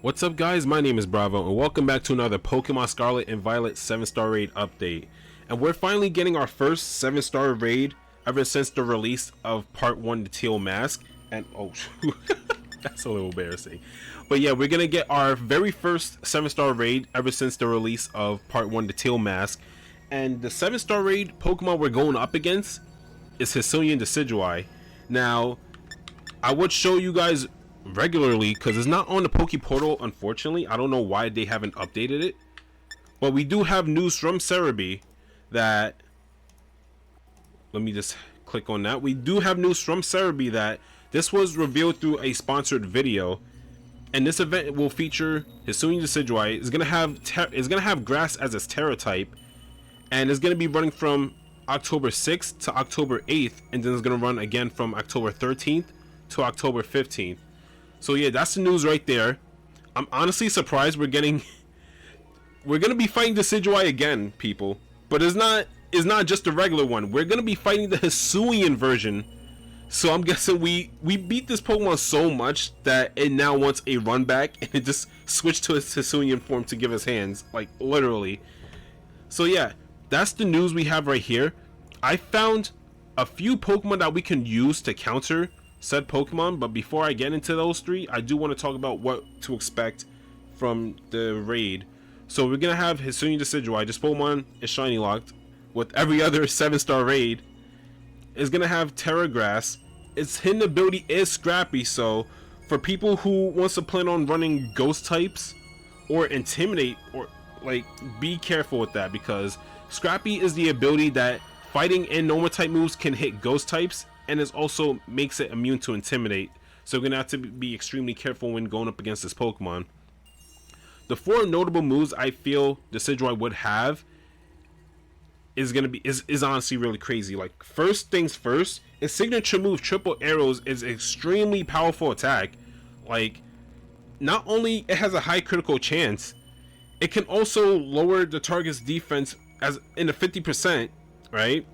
What's up guys, my name is Bravo and welcome back to another Pokemon Scarlet and Violet 7-star raid update. And we're finally getting our first 7-star raid ever since the release of part 1, the Teal Mask. And oh that's a little embarrassing. But yeah, we're gonna get our very first 7-star raid ever since the release of part 1, the Teal Mask. And the 7-star raid Pokemon we're going up against is Hisuian Decidueye. Now, I would show you guys regularly because it's not on the Poke Portal, unfortunately. I don't know why they haven't updated it, but we do have news from Cerebi that, let me just click on that. We do have news from Cerebi that this was revealed through a sponsored video, and this event will feature Hisuian Decidueye. Is gonna have grass as its Tera type, and it's gonna be running from October 6th to October 8th, and then it's gonna run again from October 13th to October 15th. So yeah, that's the news right there. I'm honestly surprised we're gonna be fighting Decidueye again, people. But it's not just a regular one. We're gonna be fighting the Hisuian version. So I'm guessing we beat this Pokemon so much that it now wants a run back, and it just switched to its Hisuian form to give us hands, like literally. So yeah, that's the news we have right here. I found a few Pokemon that we can use to counter said Pokemon, but before I get into those three, I do want to talk about what to expect from the raid. So we're gonna have Hisuian Decidueye. This Pokemon is shiny locked with every other 7-star raid. Is gonna have Tera Grass. Its hidden ability is Scrappy, so for people who wants to plan on running ghost types or Intimidate, or like, be careful with that, because Scrappy is the ability that fighting and normal type moves can hit ghost types, and it also makes it immune to Intimidate. So we're gonna have to be extremely careful when going up against this Pokemon. The 4 notable moves I feel Decidueye would have is honestly really crazy. Like, first things first, its signature move Triple Arrows is extremely powerful attack. Like, not only it has a high critical chance, it can also lower the target's defense as in a 50%, right?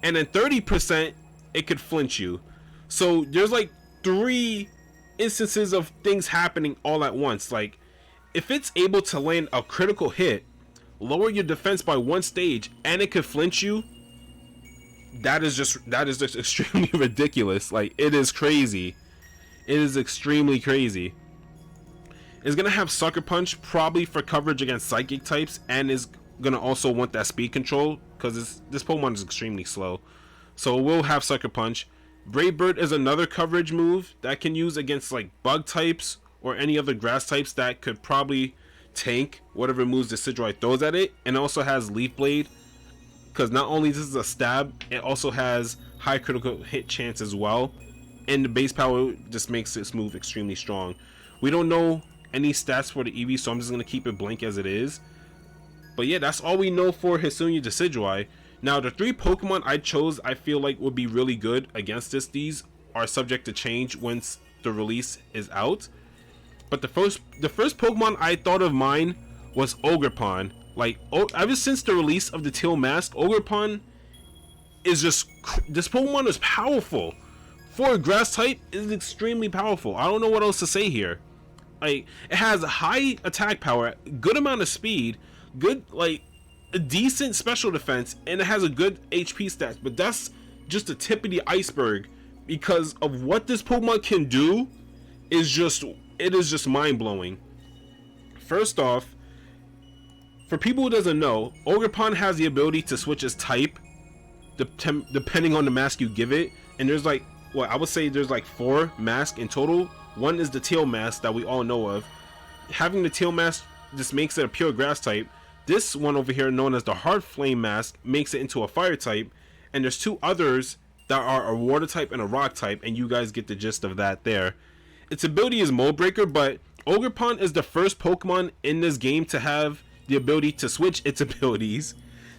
And then 30% it could flinch you. So there's like 3 instances of things happening all at once. Like, if it's able to land a critical hit, lower your defense by 1 stage, and it could flinch you, that is just extremely ridiculous. Like, it is crazy. It is extremely crazy. It's gonna have Sucker Punch, probably for coverage against psychic types, and is gonna also want that speed control because this Pokemon is extremely slow. So we'll have Sucker Punch. Brave Bird is another coverage move that can use against like bug types or any other grass types that could probably tank whatever moves Decidueye throws at it. And it also has Leaf Blade, because not only this is a stab, it also has high critical hit chance as well. And the base power just makes this move extremely strong. We don't know any stats for the EV, so I'm just going to keep it blank as it is. But yeah, that's all we know for Hisuian Decidueye. Now, the 3 Pokemon I chose I feel like would be really good against this. These are subject to change once the release is out. But the first Pokemon I thought of mine was Ogerpon. Like, ever since the release of the Teal Mask, Ogerpon is just, this Pokemon is powerful. For a grass type, it is extremely powerful. I don't know what else to say here. Like, it has high attack power, good amount of speed, good, like, a decent special defense, and it has a good HP stats. But that's just the tip of the iceberg, because of what this Pokemon can do is just mind-blowing. First off, for people who doesn't know, Ogerpon has the ability to switch its type depending on the mask you give it. And there's like, well, I would say there's like 4 masks in total. One is the Teal Mask that we all know of. Having the Teal Mask just makes it a pure grass type. This one over here, known as the Hard Flame Mask, makes it into a fire type. And there's 2 others that are a water type and a rock type, and you guys get the gist of that there. Its ability is Mold Breaker, but Ogerpon is the first Pokemon in this game to have the ability to switch its abilities.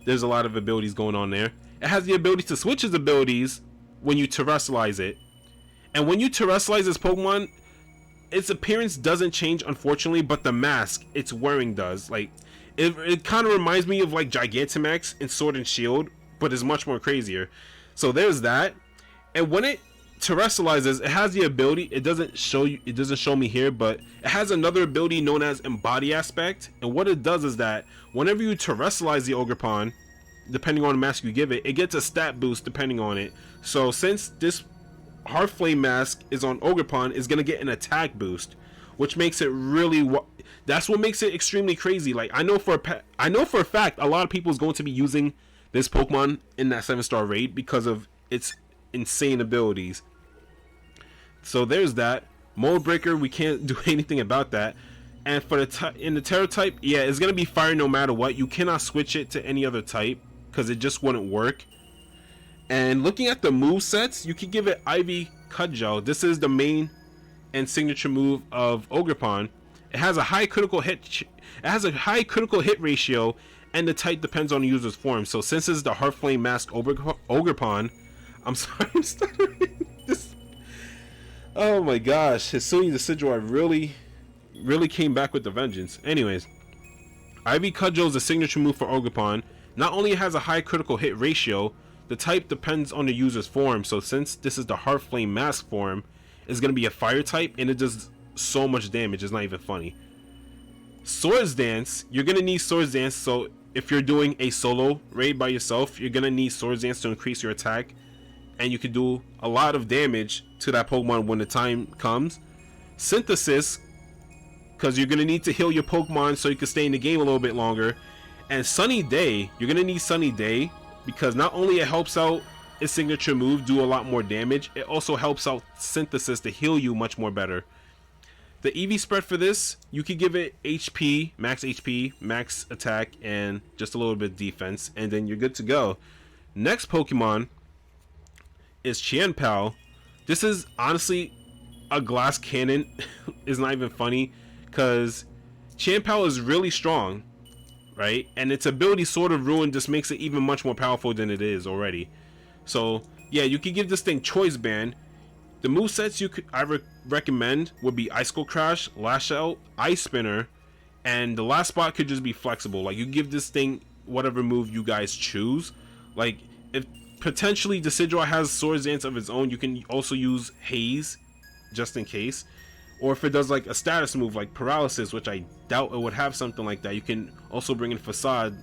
There's a lot of abilities going on there. It has the ability to switch its abilities when you terrestrialize it. And when you terrestrialize this Pokemon, its appearance doesn't change, unfortunately, but the mask it's wearing does. Like, it kind of reminds me of like Gigantamax in Sword and Shield, but is much more crazier. So there's that. And when it terrestrializes, it has the ability, it doesn't show me here, but it has another ability known as Embody Aspect. And what it does is that whenever you terrestrialize the Ogerpon, depending on the mask you give it, it gets a stat boost depending on it. So since this Heartflame mask is on Ogerpon, is gonna get an attack boost, which makes it really, that's what makes it extremely crazy. Like I know for a fact a lot of people is going to be using this Pokemon in that 7-star raid because of its insane abilities. So there's that. Mold Breaker, we can't do anything about that. And for in the Tera type, yeah, it's gonna be fire no matter what. You cannot switch it to any other type because it just wouldn't work. And looking at the move sets, you can give it Ivy Cudgel. This is the main and signature move of Ogerpon. It has a high critical hit. It has a high critical hit ratio, and the type depends on the user's form. So since it's the Heartflame Mask Ogerpon, I'm sorry, I'm stuttering. Oh my gosh, Hisuian Decidueye really came back with the vengeance. Anyways, Ivy Cudgel is a signature move for Ogerpon. Not only has a high critical hit ratio, the type depends on the user's form. So since this is the Heartflame Mask form, it's going to be a fire type, and it does so much damage, it's not even funny. Swords Dance, you're going to need Swords Dance. So if you're doing a solo raid by yourself, you're going to need Swords Dance to increase your attack, and you can do a lot of damage to that Pokemon when the time comes. Synthesis, because you're going to need to heal your Pokemon so you can stay in the game a little bit longer. And Sunny Day, you're going to need Sunny Day, because not only it helps out its signature move do a lot more damage, it also helps out Synthesis to heal you much more better. The EV spread for this, you could give it HP, max attack, and just a little bit of defense, and then you're good to go. Next Pokemon is Chien-Pao. This is honestly a glass cannon. It's not even funny, because Chien-Pao is really strong, right? And its ability Sword of Ruin just makes it even much more powerful than it is already. So yeah, you could give this thing Choice Band. The movesets I recommend would be Icicle Crash, Lash Out, Ice Spinner, and the last spot could just be Flexible. Like you give this thing whatever move you guys choose. Like if potentially Decidueye has Swords Dance of its own, you can also use Haze just in case. Or if it does like a status move like Paralysis, which I doubt it would have something like that, you can also bring in Facade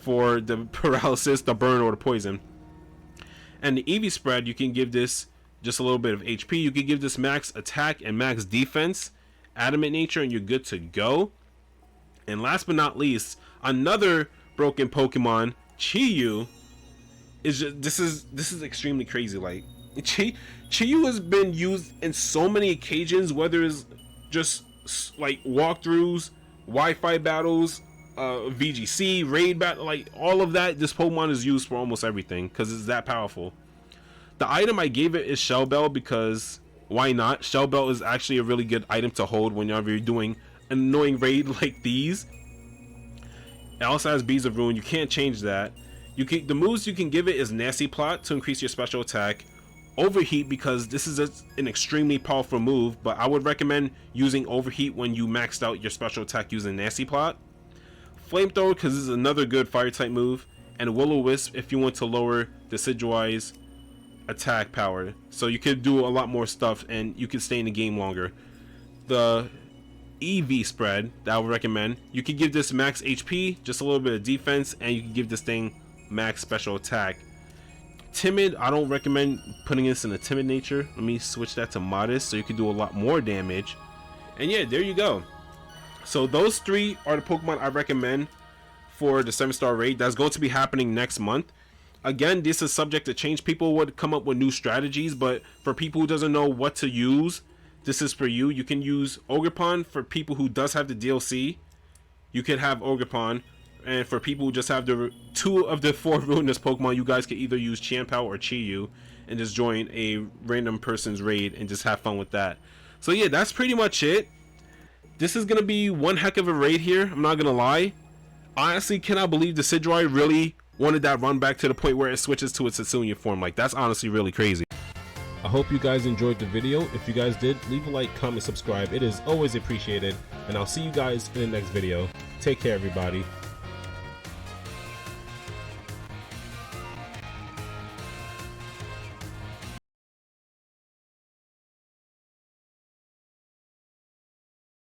for the Paralysis, the Burn, or the Poison. And the EV spread, you can give this just a little bit of HP. You can give this max attack and max defense, Adamant Nature, and you're good to go. And last but not least, another broken Pokemon, Chi-Yu, is just, this is extremely crazy. Like Chi-Yu has been used in so many occasions, whether it's just like walkthroughs, Wi-Fi battles, VGC, raid battle, like all of that. This Pokemon is used for almost everything because it's that powerful. The item I gave it is Shell Bell because why not? Shell Bell is actually a really good item to hold whenever you're doing an annoying raid like these. It also has Beads of Ruin. You can't change that. The moves you can give it is Nasty Plot to increase your special attack, Overheat because this is an extremely powerful move, but I would recommend using Overheat when you maxed out your special attack using Nasty Plot. Flamethrower because this is another good fire type move, and Will-O-Wisp if you want to lower Decidueye's attack power, so you could do a lot more stuff and you can stay in the game longer. The EV spread that I would recommend, you could give this max HP, just a little bit of defense, and you can give this thing max special attack. Timid, I don't recommend putting this in a timid nature. Let me switch that to modest so you can do a lot more damage. And yeah, there you go. So those three are the Pokemon I recommend for the 7-star raid that's going to be happening next month. Again, this is subject to change. People would come up with new strategies, but for people who doesn't know what to use, this is for you. You can use Ogerpon for people who does have the DLC. You could have Ogerpon, and for people who just have the 2 of the 4 ruinous Pokemon, you guys can either use Chien-Pao or Chi-Yu and just join a random person's raid and just have fun with that. So yeah, that's pretty much it. This is gonna be one heck of a raid here, I'm not gonna lie. Honestly, cannot believe Decidueye really wanted that run back to the point where it switches to its Hisuian form. Like, that's honestly really crazy. I hope you guys enjoyed the video. If you guys did, leave a like, comment, subscribe. It is always appreciated, and I'll see you guys in the next video. Take care, everybody.